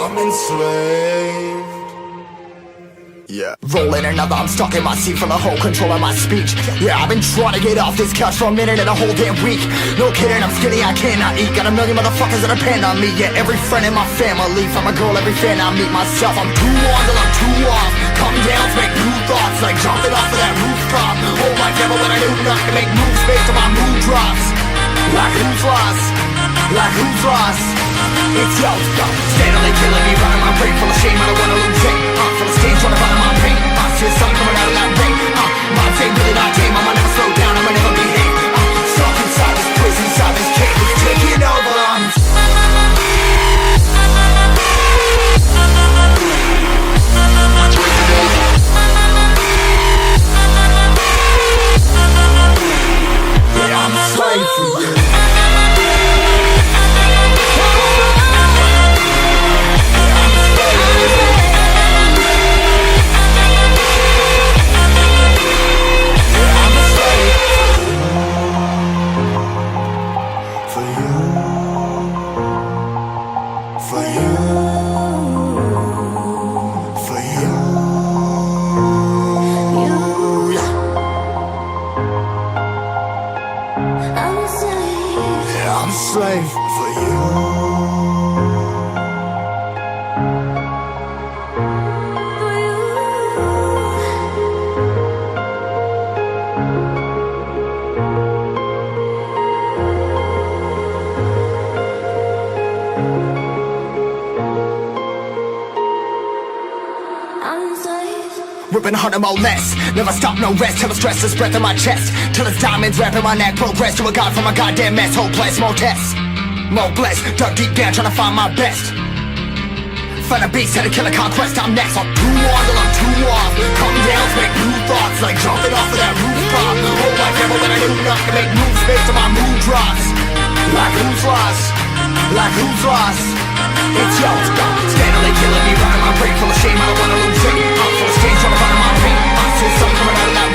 I'm enslaved. Yeah. Rolling another, I'm stuck in my seat for the whole control of my speech. Yeah, I've been trying to get off this couch for a minute and a whole damn week. No kidding, I'm skinny, I cannot eat. Got a million motherfuckers that depend on me. Yeah, every friend in my family. From a girl, every fan I meet myself. I'm too on till I'm too off. Come down to make new thoughts, like jumping off of that rooftop. Whole life never when I do nothing to make moves based on my mood drops. Like who's lost? Like who's lost? It's yo, steadily killing me, running my brain full of shame. I don't wanna lose it. Full of stage, trying to find my pain. I see the sun coming out of that rain. My day really not tame. I'ma never slow down. I'ma never behave. Stuck inside this prison, inside this cage, it's taking over. Yeah, I'm a slave for you. I'm a slave for you. Ripping harder, more less. Never stop, no rest. Till the stress is breath in my chest. Till it's diamonds wrapping my neck. Progress to a god from a goddamn mess. Hopeless, more tests, more blessed. Dug deep down, trying to find my best. Find a beast, had to kill a conquest. I'm next. I'm too on till I'm too off. Come down to make new thoughts, like jumping off of that rooftop. Whole life never when I do nothing to make moves based on my mood drops. Like who's lost? Like who's lost? It's yo, steadily killing me, running my brain full of shame. I don't wanna lose it. I'm full of stage, trying to find my pain. I see the sun coming out of that